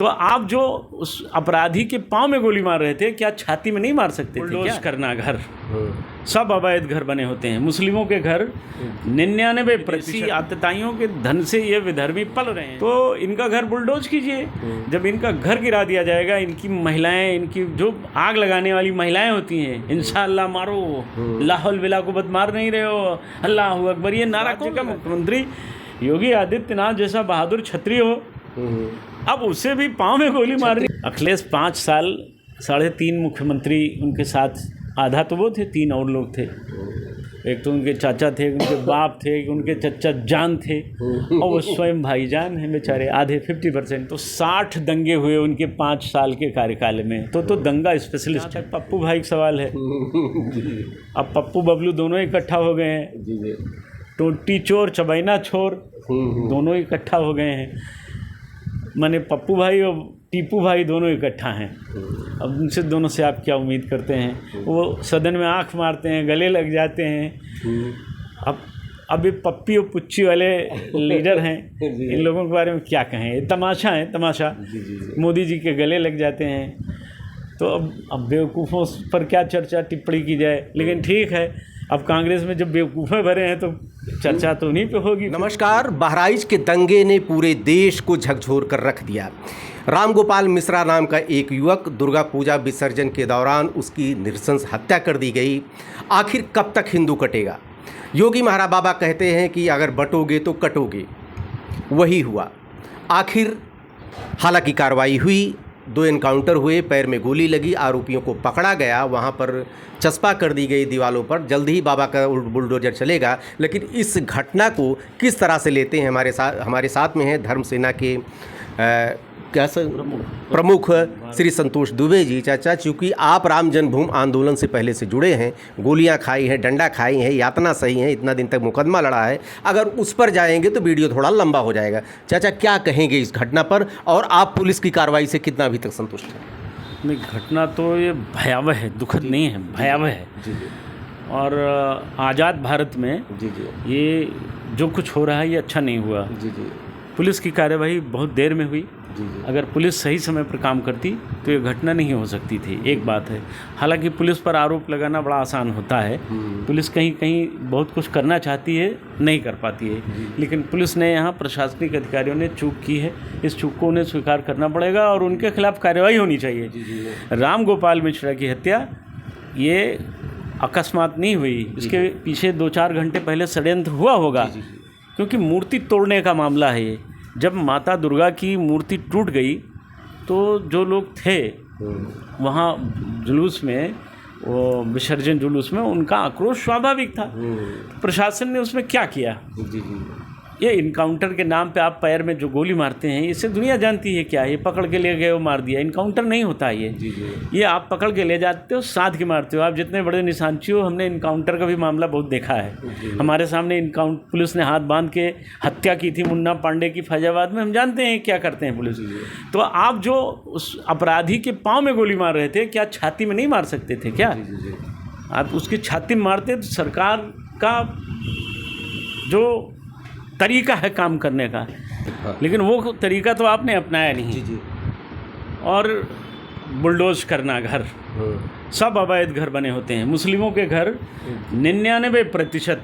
तो आप जो उस अपराधी के पाँव में गोली मार रहे थे, क्या छाती में नहीं मार सकते थे? बुलडोज करना घर, सब अवैध घर बने होते हैं। मुस्लिमों के घर 99% आतताइयों के धन से ये विधर्मी पल रहे हैं, तो इनका घर बुलडोज कीजिए। जब इनका घर गिरा दिया जाएगा, इनकी महिलाएं, इनकी जो आग लगाने वाली महिलाएं होती हैं, इंशाअल्लाह मारो, लाहौल विला को बद मार नहीं रहे हो, अल्लाह अकबर, ये नारा कौन का? मुख्यमंत्री योगी आदित्यनाथ जैसा बहादुर क्षत्रिय हो, अब उसे भी पाँव में गोली मार दी। अखिलेश 5 साल 3.5 मुख्यमंत्री उनके साथ, आधा तो वो थे, 3 और लोग थे। एक तो उनके चाचा थे, उनके बाप थे, उनके चचा जान थे, और वो स्वयं भाईजान हैं बेचारे, आधे 50%। तो 60 दंगे हुए उनके 5 साल के कार्यकाल में। तो दंगा स्पेशलिस्ट है। पप्पू भाई का सवाल है, अब पप्पू बबलू दोनों इकट्ठा हो गए हैं, टोटी चोर चबैना छोर दोनों इकट्ठा हो गए हैं। माने पप्पू भाई और टीपू भाई दोनों इकट्ठा हैं। अब उनसे दोनों से आप क्या उम्मीद करते हैं? वो सदन में आंख मारते हैं, गले लग जाते हैं। अब ये पप्पी और पुच्ची वाले लीडर हैं, इन लोगों के बारे में क्या कहें? ये तमाशा है, तमाशा। मोदी जी के गले लग जाते हैं। तो अब बेवकूफ़ों पर क्या चर्चा टिप्पणी की जाए, लेकिन ठीक है, अब कांग्रेस में जब बेवकूफ़े भरे हैं तो चर्चा तो उन्हीं पे होगी। नमस्कार। बहराइच के दंगे ने पूरे देश को झकझोर कर रख दिया। रामगोपाल मिश्रा नाम का एक युवक, दुर्गा पूजा विसर्जन के दौरान उसकी नृशंस हत्या कर दी गई। आखिर कब तक हिंदू कटेगा? योगी महारा बाबा कहते हैं कि अगर बटोगे तो कटोगे, वही हुआ। आखिर हालांकि कार्रवाई हुई, 2 एनकाउंटर हुए, पैर में गोली लगी, आरोपियों को पकड़ा गया, वहाँ पर चस्पा कर दी गई दीवालों पर। जल्द ही बाबा का बुलडोजर चलेगा। लेकिन इस घटना को किस तरह से लेते हैं? हमारे साथ में हैं धर्म सेना के प्रमुख श्री संतोष दुबे जी। चाचा, चूँकि आप राम जन्मभूमि आंदोलन से पहले से जुड़े हैं, गोलियां खाई हैं, डंडा खाई हैं, यातना सही है, इतना दिन तक मुकदमा लड़ा है, अगर उस पर जाएंगे तो वीडियो थोड़ा लंबा हो जाएगा। चाचा, क्या कहेंगे इस घटना पर, और आप पुलिस की कार्रवाई से कितना अभी तक संतुष्ट हैं? नहीं, घटना तो ये भयावह है, दुखद नहीं है, भयावह है। और आज़ाद भारत में ये जो कुछ हो रहा है ये अच्छा नहीं हुआ। पुलिस की कार्यवाही बहुत देर में हुई। अगर पुलिस सही समय पर काम करती तो ये घटना नहीं हो सकती थी, एक बात है। हालांकि पुलिस पर आरोप लगाना बड़ा आसान होता है। पुलिस कहीं कहीं बहुत कुछ करना चाहती है, नहीं कर पाती है। लेकिन पुलिस ने यहाँ प्रशासनिक अधिकारियों ने चूक की है, इस चूक को उन्हें स्वीकार करना पड़ेगा और उनके खिलाफ कार्रवाई होनी चाहिए। राम गोपाल मिश्रा की हत्या ये अकस्मात नहीं हुई, इसके पीछे 2-4 घंटे पहले षड्यंत्र हुआ होगा, क्योंकि मूर्ति तोड़ने का मामला है ये। जब माता दुर्गा की मूर्ति टूट गई तो जो लोग थे वहाँ जुलूस में, वो विसर्जन जुलूस में, उनका आक्रोश स्वाभाविक था। प्रशासन ने उसमें क्या किया? ये इनकाउंटर के नाम पे आप पैर में जो गोली मारते हैं, इससे दुनिया जानती है क्या है। ये पकड़ के ले गए, वो मार दिया, इनकाउंटर नहीं होता ये आप पकड़ के ले जाते हो, साथ के मारते हो। आप जितने बड़े निशानची हो, हमने इनकाउंटर का भी मामला बहुत देखा है। हमारे सामने पुलिस ने हाथ बांध के हत्या की थी मुन्ना पांडे की फैजाबाद में, हम जानते हैं क्या करते हैं पुलिस। तो आप जो उस अपराधी के पाँव में गोली मार रहे थे, क्या छाती में नहीं मार सकते थे क्या? आप उसकी छाती में मारते तो सरकार का जो तरीका है काम करने का, लेकिन वो तरीका तो आपने अपनाया नहीं। और बुलडोज करना घर, सब अवैध घर बने होते हैं। मुस्लिमों के घर 99%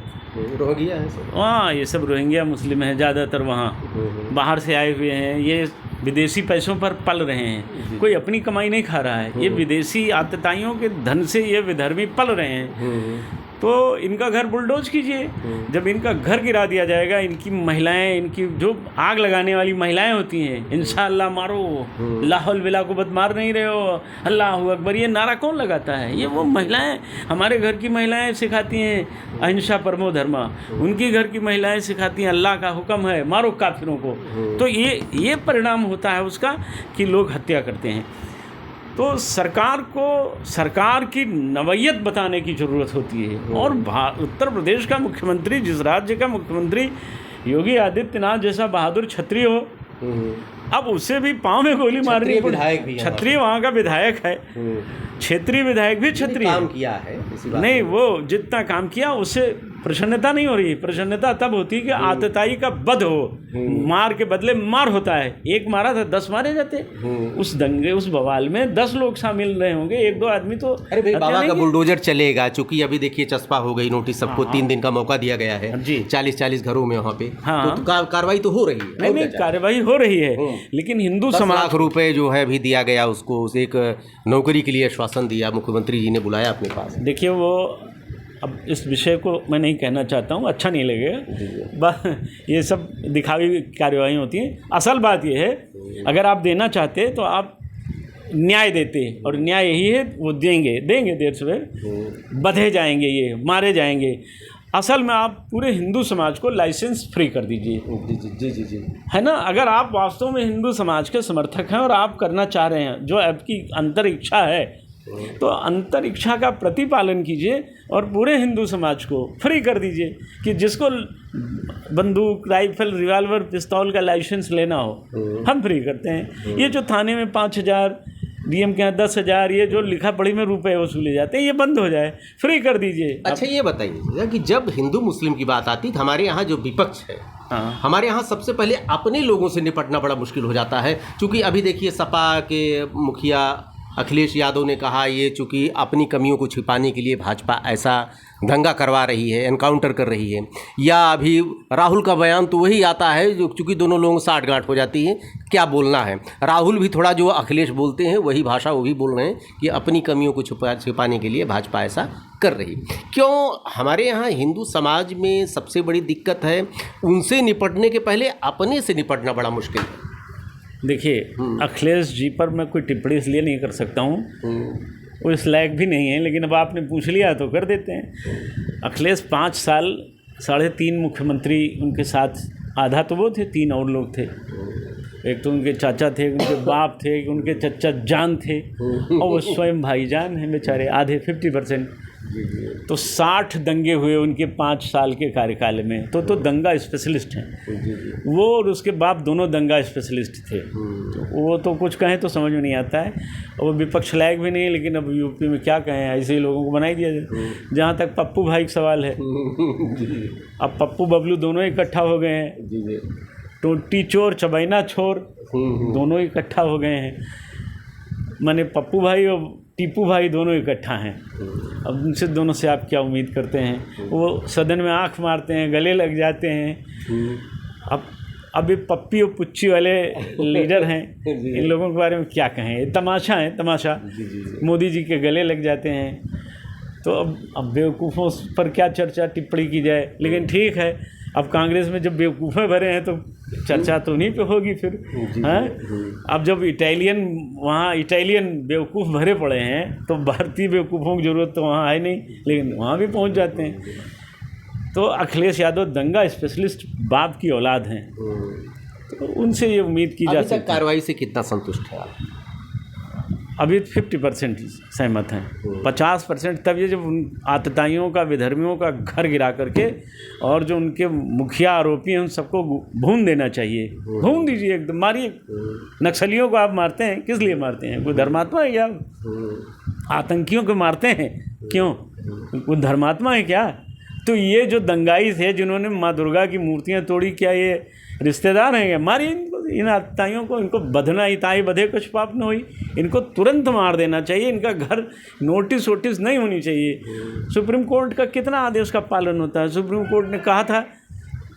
रोहिंग्या है। हाँ, ये सब रोहिंग्या मुस्लिम हैं ज़्यादातर, वहाँ बाहर से आए हुए हैं। ये विदेशी पैसों पर पल रहे हैं, कोई अपनी कमाई नहीं खा रहा है। ये विदेशी आतताइयों के धन से ये विधर्मी पल रहे हैं। तो इनका घर बुलडोज कीजिए। जब इनका घर गिरा दिया जाएगा, इनकी महिलाएं, इनकी जो आग लगाने वाली महिलाएं होती हैं, इंशाअल्लाह मारो, लाहौल विला को बद मार नहीं रहे हो, अल्लाह अकबर, ये नारा कौन लगाता है? ये वो महिलाएं, हमारे घर की महिलाएं सिखाती हैं अहिंसा परमो धर्मा, उनकी घर की महिलाएं सिखाती हैं अल्लाह का हुक्म है, मारो काफिरों को। तो ये परिणाम होता है उसका कि लोग हत्या करते हैं। तो सरकार को सरकार की नवैयत बताने की ज़रूरत होती है। और उत्तर प्रदेश का मुख्यमंत्री, जिस राज्य का मुख्यमंत्री योगी आदित्यनाथ जैसा बहादुर क्षत्रिय हो, अब उसे भी पाँव में गोली मारनी पड़ी। क्षत्रिय वहाँ का विधायक है, क्षेत्रीय विधायक भी क्षत्रिय काम किया है, नहीं, वो जितना काम किया उससे प्रसन्नता नहीं हो रही। प्रसन्नता तब होती है कि आतताई का वध हो, मार के बदले मार होता है। एक मारा था 10 मारे जाते। उस दंगे, उस बवाल में 10 लोग शामिल रहे होंगे, 1-2 आदमी तो। अरे भाई, बाबा का बुलडोजर चलेगा, चूंकि अभी देखिए चस्पा हो गई, नोटिस सबको 3 दिन का मौका दिया गया है जी, 40-40 घरों में वहाँ पे। तो कार्रवाई तो हो रही है। नहीं, कार्रवाई हो रही है, लेकिन हिंदू समाज 10 लाख रुपए जो है भी दिया गया उसको, उसे एक नौकरी के लिए आश्वासन दिया, मुख्यमंत्री जी ने बुलाया अपने पास। देखिए, वो अब इस विषय को मैं नहीं कहना चाहता हूँ, अच्छा नहीं लगेगा, बस ये सब दिखावी कार्यवाही होती हैं। असल बात ये है, अगर आप देना चाहते तो आप न्याय देते, और न्याय यही है, वो देंगे देर सवेर, बधे जाएंगे, ये मारे जाएंगे। असल में आप पूरे हिंदू समाज को लाइसेंस फ्री कर दीजिए। जी, है ना। अगर आप वास्तव में हिंदू समाज के समर्थक हैं और आप करना चाह रहे हैं, जो आपकी अंतर इच्छा है, तो अंतर इच्छा का प्रतिपालन कीजिए और पूरे हिंदू समाज को फ्री कर दीजिए कि जिसको बंदूक, राइफल, रिवॉल्वर, पिस्तौल का लाइसेंस लेना हो, हम फ्री करते हैं। ये जो थाने में 5,000, डीएम के यहाँ 10,000, ये जो लिखा पढ़ी में रुपए वसूले जाते हैं, ये बंद हो जाए, फ्री कर दीजिए। अच्छा, ये बताइए कि जब हिंदू मुस्लिम की बात आती है, हमारे यहाँ जो विपक्ष है, हमारे यहाँ सबसे पहले अपने लोगों से निपटना बड़ा मुश्किल हो जाता है। क्योंकि अभी देखिए सपा के मुखिया अखिलेश यादव ने कहा, ये चूँकि अपनी कमियों को छिपाने के लिए भाजपा ऐसा दंगा करवा रही है, एनकाउंटर कर रही है। या अभी राहुल का बयान तो वही आता है जो चूँकि दोनों लोगों साठ गांठ हो जाती है, क्या बोलना है। राहुल भी थोड़ा जो अखिलेश बोलते हैं वही भाषा वो भी बोल रहे हैं कि अपनी कमियों को छिपाने के लिए भाजपा ऐसा कर रही। क्यों हमारे यहाँ हिंदू समाज में सबसे बड़ी दिक्कत है, उनसे निपटने के पहले अपने से निपटना बड़ा मुश्किल है। देखिए, अखिलेश जी पर मैं कोई टिप्पणी इसलिए नहीं कर सकता हूँ, वो इस लायक भी नहीं है, लेकिन अब आपने पूछ लिया तो कर देते हैं। अखिलेश 5 साल 3.5 मुख्यमंत्री उनके साथ, आधा तो वो थे, 3 और लोग थे। एक तो उनके चाचा थे, उनके बाप थे, उनके चचा जान थे, और वो स्वयं भाईजान हैं बेचारे, आधे 50%। तो 60 दंगे हुए उनके 5 साल के कार्यकाल में। तो दंगा स्पेशलिस्ट हैं वो, और उसके बाप दोनों दंगा स्पेशलिस्ट थे। तो वो तो कुछ कहें तो समझ में नहीं आता है, और वो विपक्ष लायक भी नहीं है। लेकिन अब यूपी में क्या कहें, ऐसे ही लोगों को बना ही दिया जाए। जहाँ तक पप्पू भाई का सवाल है, अब पप्पू बबलू दोनों इकट्ठा हो गए हैं। टोटी चोर चबैना छोर दोनों इकट्ठा हो गए हैं। माने पप्पू भाई और टीपू भाई दोनों इकट्ठा हैं। अब उनसे, दोनों से आप क्या उम्मीद करते हैं। वो सदन में आंख मारते हैं, गले लग जाते हैं। अब ये पप्पी और पुच्ची वाले लीडर हैं, इन लोगों के बारे में क्या कहें। तमाशा है, तमाशा। मोदी जी के गले लग जाते हैं। तो अब बेवकूफ़ों पर क्या चर्चा टिप्पणी की जाए। लेकिन ठीक है, अब कांग्रेस में जब बेवकूफ़े भरे हैं तो चर्चा तो उन्हीं पे होगी फिर। हैं, अब जब वहाँ इटालियन बेवकूफ़ भरे पड़े हैं तो भारतीय बेवकूफ़ों की ज़रूरत तो वहाँ है नहीं, लेकिन वहाँ भी पहुँच जाते हैं। तो अखिलेश यादव दंगा स्पेशलिस्ट बाप की औलाद हैं, तो उनसे ये उम्मीद की जा सकती है। कार्रवाई से कितना संतुष्ट है आप? अभी 50% सहमत हैं। 50% तब ये जब उन आतताइयों का, विधर्मियों का घर गिरा करके, और जो उनके मुखिया आरोपी हैं उन सबको भून देना चाहिए। भून दीजिए एकदम, मारिए। नक्सलियों को आप मारते हैं, किस लिए मारते हैं? कोई धर्मात्मा है क्या? आतंकियों को मारते हैं क्यों? कोई धर्मात्मा है क्या? तो ये जो दंगाई थे जिन्होंने माँ दुर्गा की मूर्तियाँ तोड़ी, क्या ये रिश्तेदार हैं क्या? मारिए इनको, इन आतताइयों को। इनको बधना ही ताई बधे कुछ पाप न हुई। इनको तुरंत मार देना चाहिए। इनका घर नोटिस वोटिस नहीं होनी चाहिए। सुप्रीम कोर्ट का कितना आदेश का पालन होता है। सुप्रीम कोर्ट ने कहा था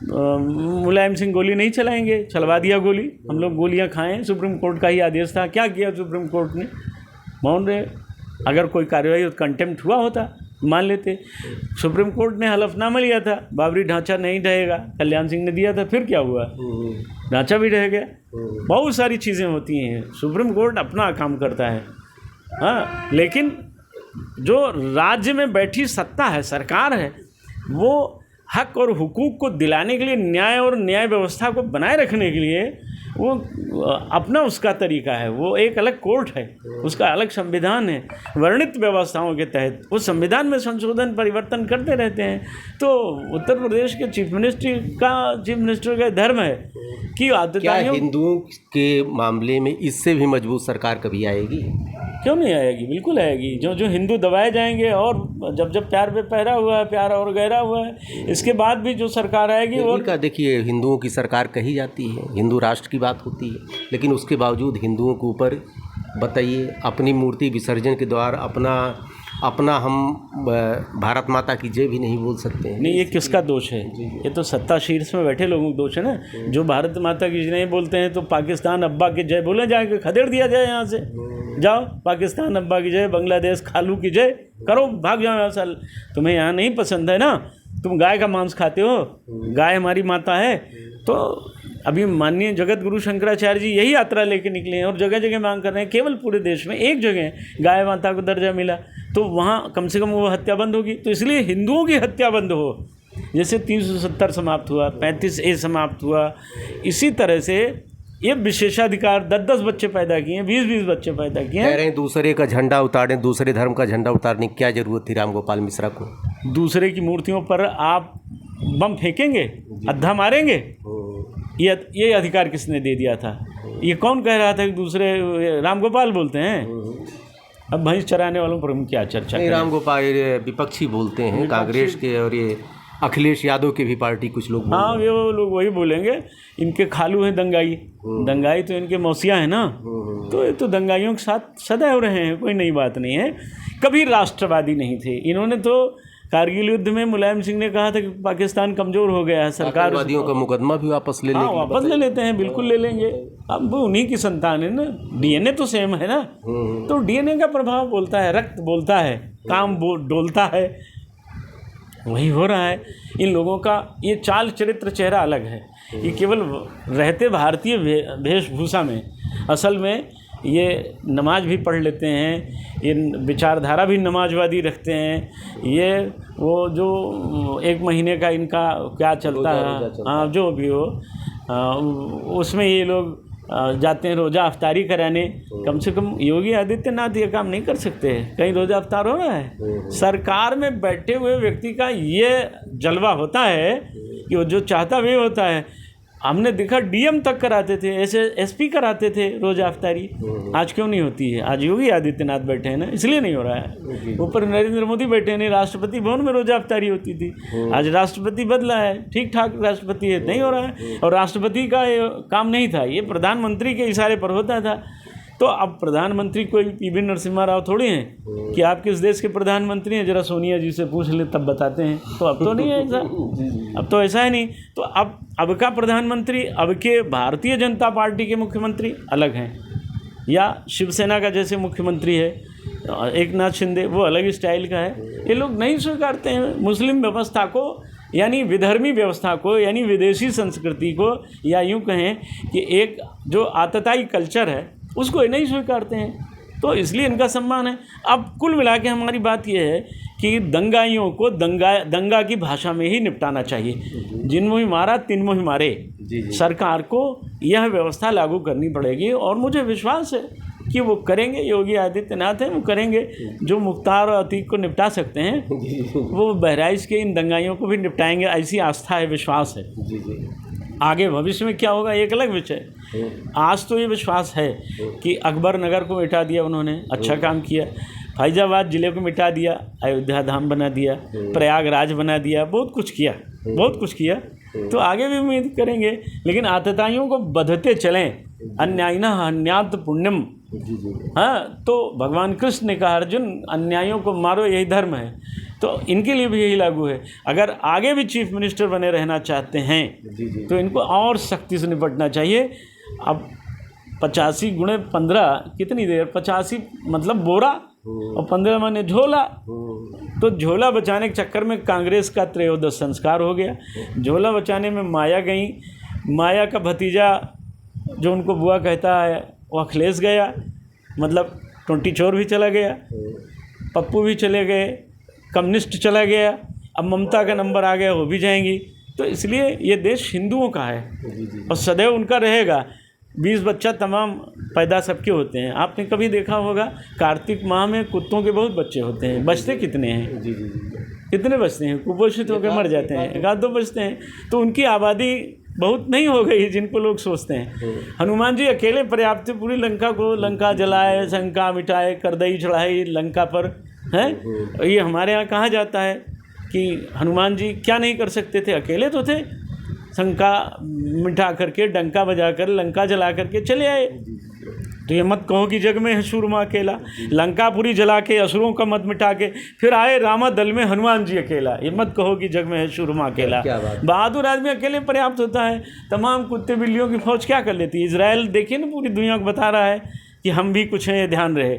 मुलायम सिंह गोली नहीं चलाएंगे, चलवा दिया गोली। हम लोग गोलियां खाएं, सुप्रीम कोर्ट का ही आदेश था। क्या किया सुप्रीम कोर्ट ने? मौन रहे। अगर कोई कार्रवाई कंटेम्प्ट हुआ होता मान लेते। सुप्रीम कोर्ट ने हलफनामा लिया था, बाबरी ढांचा नहीं ढहेगा, कल्याण सिंह ने दिया था, फिर क्या हुआ? ढांचा भी ढह गया। बहुत सारी चीज़ें होती हैं, सुप्रीम कोर्ट अपना काम करता है। हाँ, लेकिन जो राज्य में बैठी सत्ता है, सरकार है, वो हक और हुकूक को दिलाने के लिए, न्याय और न्याय व्यवस्था को बनाए रखने के लिए वो अपना उसका तरीका है। वो एक अलग कोर्ट है, उसका अलग संविधान है। वर्णित व्यवस्थाओं के तहत वो संविधान में संशोधन परिवर्तन करते रहते हैं। तो उत्तर प्रदेश के चीफ मिनिस्टर का धर्म है कि क्या हिंदुओं के मामले में इससे भी मजबूत सरकार कभी आएगी? क्यों नहीं आएगी? बिल्कुल आएगी। जो जो हिंदू दबाए जाएंगे, और जब जब प्यार पे पहरा हुआ है, प्यार और गहरा हुआ है, इसके बाद भी जो सरकार आएगी और का देखिए, हिंदुओं की सरकार कही जाती है, हिंदू राष्ट्र की बात होती है, लेकिन उसके बावजूद हिंदुओं के ऊपर बताइए अपनी मूर्ति विसर्जन के द्वारा अपना हम भारत माता की जय भी नहीं बोल सकते हैं। नहीं, ये किसका दोष है? ये तो सत्ता शीर्ष में बैठे लोगों का दोष है ना। जो भारत माता की जय नहीं बोलते हैं तो पाकिस्तान अब्बा की जय बोले जाएंगे, खदेड़ दिया जाए यहाँ से। जाओ पाकिस्तान अब्बा की जय, बांग्लादेश खालू की जय करो, भाग जाओ यहाँ से। तुम्हें यहाँ नहीं पसंद है ना, तुम गाय का मांस खाते हो, गाय हमारी माता है। तो अभी माननीय जगत गुरु शंकराचार्य जी यही यात्रा लेके निकले हैं और जगह जगह मांग कर रहे हैं। केवल पूरे देश में एक जगह गाय माता को दर्जा मिला तो वहाँ कम से कम वो हत्या बंद होगी। तो इसलिए हिंदुओं की हत्या बंद हो, जैसे 370 समाप्त हुआ, 35A समाप्त हुआ, इसी तरह से ये विशेषाधिकार 10-10 बच्चे पैदा किए, 20-20 बच्चे पैदा किए। कह रहे हैं दूसरे का झंडा उतारें, दूसरे धर्म का झंडा उतारने की क्या जरूरत थी राम गोपाल मिश्रा को? दूसरे की मूर्तियों पर आप बम फेंकेंगे, अद्धा मारेंगे, ये अधिकार किसने दे दिया था? ये कौन कह रहा था कि दूसरे राम गोपाल बोलते हैं? अब भैंस चराने वालों पर हम क्या चर्चा करें? राम गोपाल विपक्षी बोलते हैं, कांग्रेस के और ये अखिलेश यादव के भी पार्टी कुछ लोग। हाँ, ये वो लोग वही बोलेंगे। इनके खालू हैं दंगाई, दंगाई तो इनके मौसिया है ना, तो ये तो दंगाइयों के साथ सदैव रहे हैं, कोई नई बात नहीं है। कभी राष्ट्रवादी नहीं थे इन्होंने। तो कारगिल युद्ध में मुलायम सिंह ने कहा था कि पाकिस्तान कमज़ोर हो गया है, सरकार वादियों का मुकदमा भी वापस ले लेंगे। हाँ, वापस ले लेते हैं, बिल्कुल ले लेंगे। अब वो उन्हीं की संतान है ना, डीएनए तो सेम है ना, तो डीएनए का प्रभाव बोलता है, रक्त बोलता है, काम डोलता है, वही हो रहा है। इन लोगों का ये चाल चरित्र चेहरा अलग है। ये केवल रहते भारतीय वेशभूषा में, असल में ये नमाज भी पढ़ लेते हैं, ये विचारधारा भी नमाजवादी रखते हैं। ये वो जो 1 महीने का इनका क्या चलता है, हाँ जो भी हो, उसमें ये लोग जाते हैं रोज़ा अफ्तारी कराने। कम से कम योगी आदित्यनाथ ये काम नहीं कर सकते हैं। कहीं रोज़ा अफ्तार हो रहा है? सरकार में बैठे हुए व्यक्ति का ये जलवा होता है कि वो जो चाहता वही होता है। हमने देखा डीएम तक कराते थे, ऐसे एसपी कराते थे रोज़ा अफ्तारी। आज क्यों नहीं होती है? आज योगी आदित्यनाथ बैठे हैं ना, इसलिए नहीं हो रहा है। ऊपर नरेंद्र मोदी बैठे हैं, नहीं राष्ट्रपति भवन में रोज़ा अफ्तारी होती थी। आज राष्ट्रपति बदला है, ठीक ठाक राष्ट्रपति है, नहीं हो रहा है। और राष्ट्रपति का काम नहीं था, ये प्रधानमंत्री के इशारे पर होता था। तो अब प्रधानमंत्री कोई पीवी नरसिम्हा राव थोड़ी हैं कि आप किस देश के प्रधानमंत्री हैं, जरा सोनिया जी से पूछ ले तब बताते हैं। तो अब तो नहीं है ऐसा, अब तो ऐसा है नहीं। तो अब का प्रधानमंत्री, अब के भारतीय जनता पार्टी के मुख्यमंत्री अलग हैं, या शिवसेना का जैसे मुख्यमंत्री है एक नाथ शिंदे, वो अलग स्टाइल का है। ये लोग नहीं स्वीकारते हैं मुस्लिम व्यवस्था को, यानी विधर्मी व्यवस्था को, यानी विदेशी संस्कृति को, या यूँ कहें कि एक जो आतताई कल्चर है उसको नहीं स्वीकारते हैं। तो इसलिए इनका सम्मान है। अब कुल मिला के हमारी बात यह है कि दंगाइयों को दंगा की भाषा में ही निपटाना चाहिए। जिनमोहि मारा तिनमोहि मारे। सरकार को यह व्यवस्था लागू करनी पड़ेगी और मुझे विश्वास है कि वो करेंगे। योगी आदित्यनाथ हैं, वो करेंगे। जो मुख्तार और अतीक को निपटा सकते हैं वो बहराइच के इन दंगाइयों को भी निपटाएंगे, ऐसी आस्था है, विश्वास है। आगे भविष्य में क्या होगा एक अलग विषय। आज तो ये विश्वास है कि अकबर नगर को मिटा दिया उन्होंने, अच्छा काम किया। फैजाबाद ज़िले को मिटा दिया, अयोध्या धाम बना दिया, प्रयागराज बना दिया, बहुत कुछ किया, बहुत कुछ किया। तो आगे भी उम्मीद करेंगे, लेकिन आतताइयों को बधते चलें। अन्यायिना अन्यात पुण्यम। हाँ, तो भगवान कृष्ण ने कहा अर्जुन अन्यायों को मारो, यही धर्म है। तो इनके लिए भी यही लागू है। अगर आगे भी चीफ मिनिस्टर बने रहना चाहते हैं तो इनको और सख्ती से निपटना चाहिए। अब 85 गुणे 15 कितनी देर, 85 मतलब बोरा और 15 माने झोला। तो झोला बचाने के चक्कर में कांग्रेस का त्रयोदश संस्कार हो गया। झोला बचाने में माया गई, माया का भतीजा जो उनको बुआ कहता है वो अखिलेश गया, मतलब 20 चोर भी चला गया, पप्पू भी चले गए, कम्युनिस्ट चला गया, अब ममता का नंबर आ गया, वो भी जाएंगी। तो इसलिए ये देश हिंदुओं का है और सदैव उनका रहेगा। 20 बच्चा तमाम पैदा सबके होते हैं। आपने कभी देखा होगा कार्तिक माह में कुत्तों के बहुत बच्चे होते हैं, बचते कितने हैं? कितने बचते हैं? कुपोषित होकर मर जाते हैं, 1-2 बचते हैं। तो उनकी आबादी बहुत नहीं हो गई जिनको लोग सोचते हैं। हनुमान जी अकेले पर्याप्त थे, पूरी लंका को, लंका जलाए, शंका मिटाए, करदई चढ़ाई लंका पर, हैं। ये हमारे यहाँ कहा जाता है कि हनुमान जी क्या नहीं कर सकते थे, अकेले तो थे, शंका मिटा करके, डंका बजा कर, लंका जला करके चले आए। तो ये मत कहो कि जग में है सूरमा अकेला, लंका पूरी जला के, असुरों का मत मिटा के फिर आए रामा दल में हनुमान जी अकेला। ये मत कहो कि जग में है सूरमा अकेला। बहादुर आदमी अकेले पर्याप्त होता है, तमाम कुत्ते बिल्लियों की फौज क्या कर लेती है। इजराइल देखिए ना, पूरी दुनिया को बता रहा है कि हम भी कुछ हैं, ये ध्यान रहे।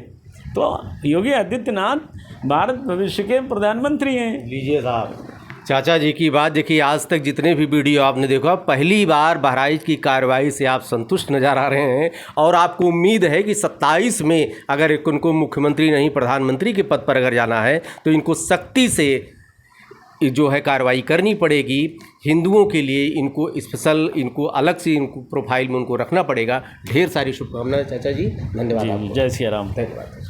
तो योगी आदित्यनाथ भारत भविष्य के प्रधानमंत्री हैं। लीजिए साहब, चाचा जी की बात देखिए, आज तक जितने भी वीडियो आपने देखा, पहली बार बहराइच की कार्रवाई से आप संतुष्ट नज़र आ रहे हैं और आपको उम्मीद है कि 27 में अगर इनको मुख्यमंत्री नहीं प्रधानमंत्री के पद पर अगर जाना है तो इनको सख्ती से जो है कार्रवाई करनी पड़ेगी। हिंदुओं के लिए इनको स्पेशल, इनको अलग से इनको प्रोफाइल में उनको रखना पड़ेगा। ढेर सारी शुभकामनाएं चाचा जी, धन्यवाद। जय सिया राम। धन्यवाद।